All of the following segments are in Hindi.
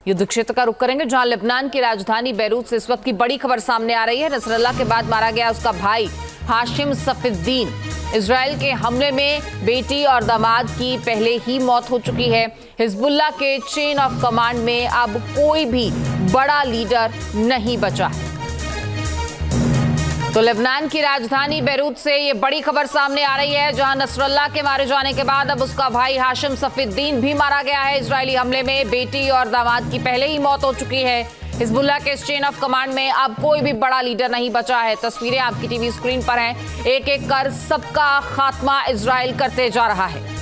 युद्ध क्षेत्र का रुख करेंगे जहां लेबनान की राजधानी बैरूत से इस वक्त की बड़ी खबर सामने आ रही है। नसरल्लाह के बाद मारा गया उसका भाई हाशिम सफीद्दीन। इजराइल के हमले में बेटी और दामाद की पहले ही मौत हो चुकी है। हिजबुल्लाह के चेन ऑफ कमांड में अब कोई भी बड़ा लीडर नहीं बचा है। तो लेबनान की राजधानी बैरूत से ये बड़ी खबर सामने आ रही है जहां नसरल्लाह के मारे जाने के बाद अब उसका भाई हाशिम सफीद्दीन भी मारा गया है। इजरायली हमले में बेटी और दामाद की पहले ही मौत हो चुकी है। हिजबुल्लाह के चेन ऑफ कमांड में अब कोई भी बड़ा लीडर नहीं बचा है। तस्वीरें आपकी टीवी स्क्रीन पर हैं। एक एक कर सबका खात्मा इजराइल करते जा रहा है।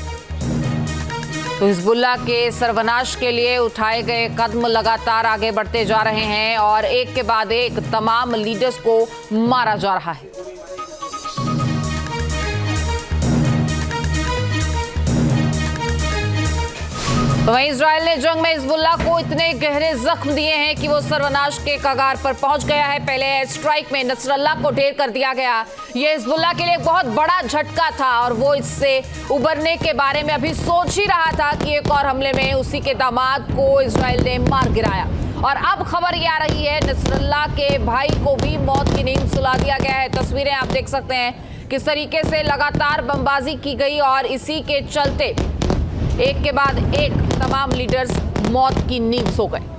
तो हिजबुल्लाह के सर्वनाश के लिए उठाए गए कदम लगातार आगे बढ़ते जा रहे हैं और एक के बाद एक तमाम लीडर्स को मारा जा रहा है। तो वहीं इजराइल ने जंग में हिजबुल्लाह को इतने गहरे जख्म दिए हैं कि वो सर्वनाश के कगार पर पहुंच गया है। पहले एयर स्ट्राइक में नसरल्लाह को ढेर कर दिया गया। ये हिजबुल्लाह के लिए बहुत बड़ा झटका था और वो इससे उबरने के बारे में अभी सोच ही रहा था कि एक और हमले में उसी के दामाद को इजराइल ने मार गिराया। और अब खबर ये आ रही है नसरल्लाह के भाई को भी मौत की नींद सुला दिया गया है। तस्वीरें आप देख सकते हैं किस तरीके से लगातार बमबाजी की गई और इसी के चलते एक के बाद एक तमाम लीडर्स मौत की नींद सो गए।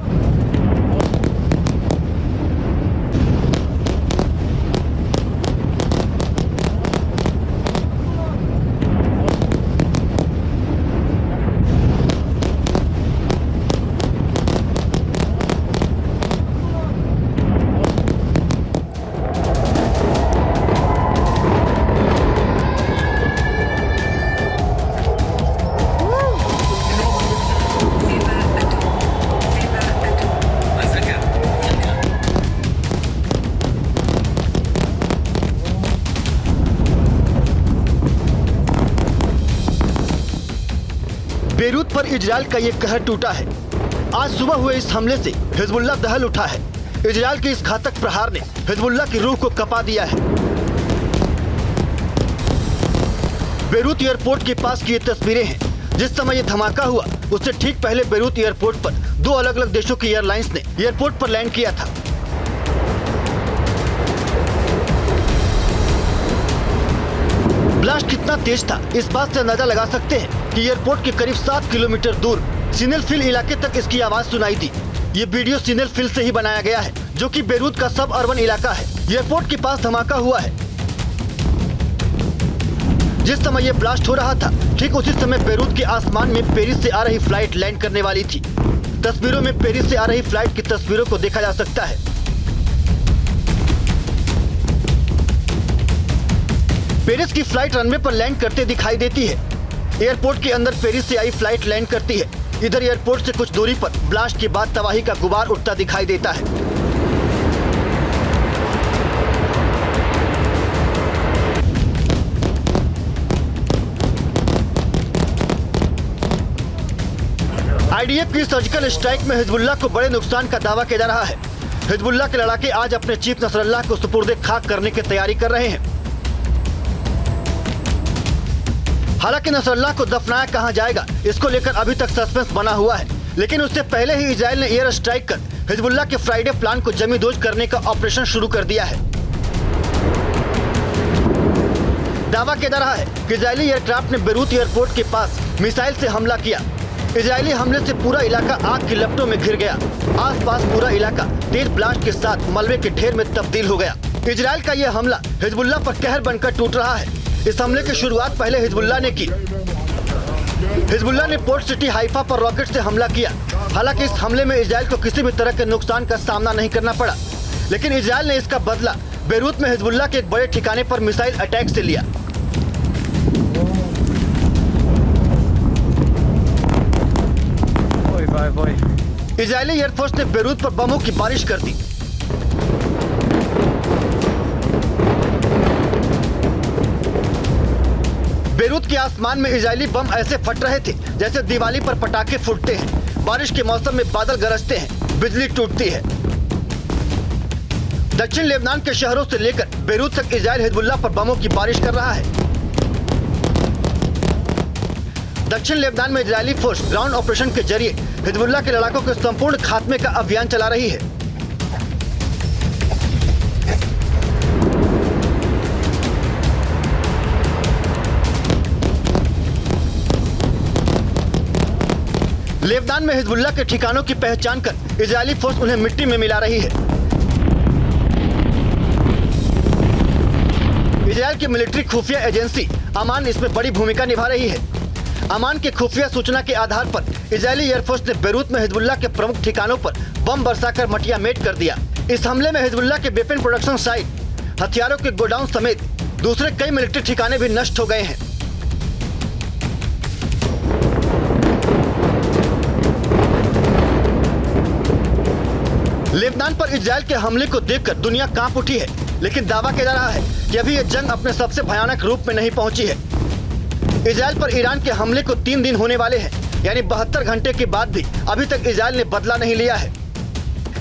बैरूत पर इजराइल का ये कहर टूटा है। आज सुबह हुए इस हमले से हिजबुल्लाह दहल उठा है। इजराइल के इस घातक प्रहार ने हिजबुल्लाह की रूह को कपा दिया है। बैरूत एयरपोर्ट के पास की ये तस्वीरें हैं। जिस समय ये धमाका हुआ उससे ठीक पहले बैरूत एयरपोर्ट पर दो अलग अलग देशों की एयरलाइंस ने एयरपोर्ट पर लैंड किया था। ब्लास्ट कितना तेज था इस बात से अंदाजा लगा सकते हैं कि एयरपोर्ट के करीब 7 किलोमीटर दूर सिनेलफिल इलाके तक इसकी आवाज सुनाई दी। ये वीडियो सिनेलफिल से ही बनाया गया है जो कि बैरूत का सब अर्बन इलाका है। एयरपोर्ट के पास धमाका हुआ है। जिस समय ये ब्लास्ट हो रहा था ठीक उसी समय बैरूत के आसमान में पेरिस से आ रही फ्लाइट लैंड करने वाली थी। तस्वीरों में पेरिस से आ रही फ्लाइट की तस्वीरों को देखा जा सकता है। पेरिस की फ्लाइट रनवे पर लैंड करते दिखाई देती है। एयरपोर्ट के अंदर पेरिस से आई फ्लाइट लैंड करती है। इधर एयरपोर्ट से कुछ दूरी पर ब्लास्ट के बाद तबाही का गुबार उठता दिखाई देता है। आईडीएफ की सर्जिकल स्ट्राइक में हिजबुल्लाह को बड़े नुकसान का दावा किया जा रहा है। हिजबुल्लाह के लड़ाके आज अपने चीफ नसरल्लाह को सुपुर्दे खाक करने की तैयारी कर रहे हैं। हालांकि नसरल्लाह को दफनाया कहां जाएगा इसको लेकर अभी तक सस्पेंस बना हुआ है। लेकिन उससे पहले ही इजराइल ने एयर स्ट्राइक कर हिजबुल्लाह के फ्राइडे प्लान को जमींदोज करने का ऑपरेशन शुरू कर दिया है। दावा किया जा रहा है कि इजरायली एयरक्राफ्ट ने बैरूत एयरपोर्ट के पास मिसाइल से हमला किया। इजरायली हमले से पूरा इलाका आग की लपटों में घिर गया। आसपास पूरा इलाका तेज ब्लास्ट के साथ मलबे के ढेर में तब्दील हो गया। इजराइल का यह हमला हिजबुल्लाह पर कहर बनकर टूट रहा है। इस हमले की शुरुआत पहले हिजबुल्लाह ने की। हिजबुल्लाह ने पोर्ट सिटी हाइफा पर रॉकेट से हमला किया। हालांकि इस हमले में इजराइल को किसी भी तरह के नुकसान का सामना नहीं करना पड़ा, लेकिन इजराइल ने इसका बदला बैरूत में हिजबुल्लाह के एक बड़े ठिकाने पर मिसाइल अटैक से लिया। इजरायली एयरफोर्स ने बैरूत पर बमों की बारिश कर दी। बैरूत के आसमान में इजरायली बम ऐसे फट रहे थे जैसे दिवाली पर पटाखे फूटते हैं। बारिश के मौसम में बादल गरजते हैं, बिजली टूटती है। दक्षिण लेबनान के शहरों से लेकर बैरूत तक इजराइल हिजबुल्लाह पर बमों की बारिश कर रहा है। दक्षिण लेबनान में इजरायली फोर्स ग्राउंड ऑपरेशन के जरिए हिजबुल्लाह के लड़ाकों के संपूर्ण खात्मे का अभियान चला रही है। लेबनान में हिजबुल्लाह के ठिकानों की पहचान कर इजरायली फोर्स उन्हें मिट्टी में मिला रही है। इजरायल की मिलिट्री खुफिया एजेंसी अमान इसमें बड़ी भूमिका निभा रही है। अमान की खुफिया सूचना के आधार पर इजरायली एयरफोर्स ने बेरूत में हिजबुल्लाह के प्रमुख ठिकानों पर बम बरसाकर मटियामेट कर दिया। इस हमले में हिजबुल्लाह के वेपन प्रोडक्शन साइट, हथियारों के गोडाउन समेत दूसरे कई मिलिट्री ठिकाने भी नष्ट हो गए हैं। लेबनान पर इजरायल के हमले को देखकर दुनिया कांप उठी है, लेकिन दावा किया जा रहा है कि अभी यह जंग अपने सबसे भयानक रूप में नहीं पहुंची है। इजरायल पर ईरान के हमले को 3 दिन होने वाले हैं, यानी 72 घंटे के बाद भी अभी तक इजरायल ने बदला नहीं लिया है।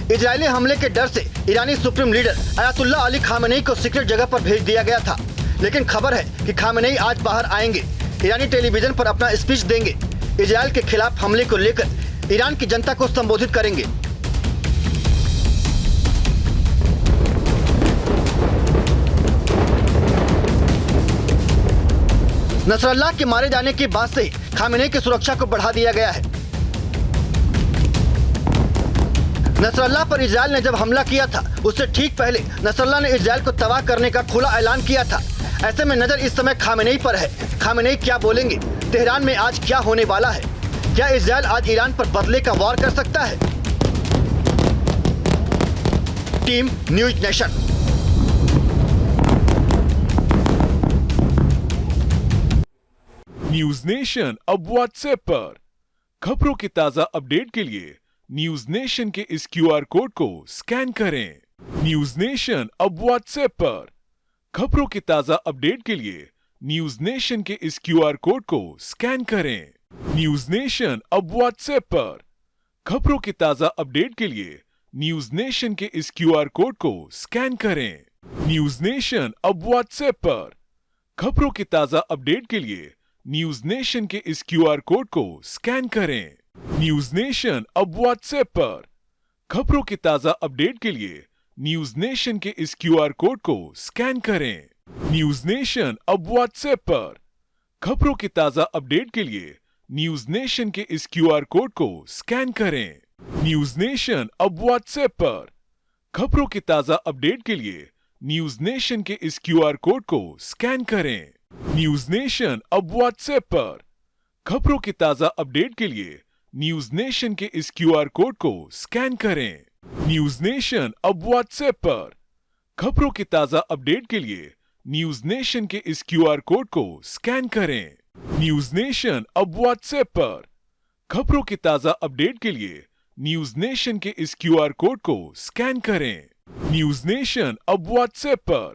इजरायली हमले के डर से ईरानी supreme leader Ayatollah Ali Khamenei को सीक्रेट जगह पर भेज दिया गया था, लेकिन खबर है कि खामेनेई आज बाहर आएंगे, ईरानी टेलीविजन पर अपना स्पीच देंगे, इजरायल के खिलाफ हमले को लेकर ईरान की जनता को संबोधित करेंगे। नसरल्लाह के मारे जाने के बाद से ही खामेनेई की सुरक्षा को बढ़ा दिया गया है। नसरल्लाह पर इजरायल ने जब हमला किया था उससे ठीक पहले नसरल्लाह ने इजरायल को तबाह करने का खुला ऐलान किया था। ऐसे में नजर इस समय खामेनेई पर है। खामेनेई क्या बोलेंगे? तेहरान में आज क्या होने वाला है? क्या इजरायल आज ईरान पर बदले का वार कर सकता है? Team news nation. News nation अब व्हाट्सएप पर खबरों की ताजा अपडेट के लिए न्यूज नेशन के इस क्यूआर कोड को स्कैन करें। न्यूज नेशन अब व्हाट्सएप पर खबरों की ताजा अपडेट के लिए न्यूज नेशन के इस क्यूआर कोड को स्कैन करें। न्यूज नेशन अब व्हाट्सएप पर खबरों की ताजा अपडेट के लिए न्यूज नेशन के इस क्यूआर कोड को स्कैन करें। न्यूज नेशन अब व्हाट्सएप पर खबरों की ताजा अपडेट के लिए न्यूज नेशन के इस क्यूआर कोड को स्कैन करें। न्यूज नेशन अब व्हाट्सएप पर खबरों की ताजा अपडेट के लिए न्यूज नेशन के इस क्यूआर कोड को स्कैन करें। न्यूज नेशन अब व्हाट्सएप पर खबरों की ताजा अपडेट के लिए न्यूज नेशन के इस क्यूआर कोड को स्कैन करें। न्यूज नेशन अब व्हाट्सएप पर खबरों की ताजा अपडेट के लिए न्यूज नेशन के इस क्यूआर कोड को स्कैन करें। न्यूज नेशन अब व्हाट्सएप पर खबरों की ताजा अपडेट के लिए न्यूज नेशन के इस क्यूआर कोड को स्कैन करें। न्यूज नेशन अब व्हाट्सएप पर खबरों की ताजा अपडेट के लिए न्यूज नेशन के इस क्यूआर कोड को स्कैन करें। न्यूज नेशन अब व्हाट्सएप पर खबरों की ताजा अपडेट के लिए न्यूज नेशन के इस क्यूआर कोड को स्कैन करें। न्यूज नेशन अब व्हाट्सएप पर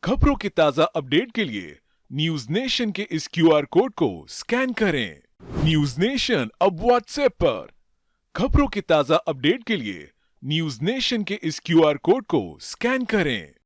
खबरों की ताजा अपडेट के लिए न्यूज नेशन के इस क्यूआर कोड को स्कैन करें। न्यूज नेशन अब व्हाट्सएप पर खबरों की ताजा अपडेट के लिए न्यूज नेशन के इस क्यूआर कोड को स्कैन करें।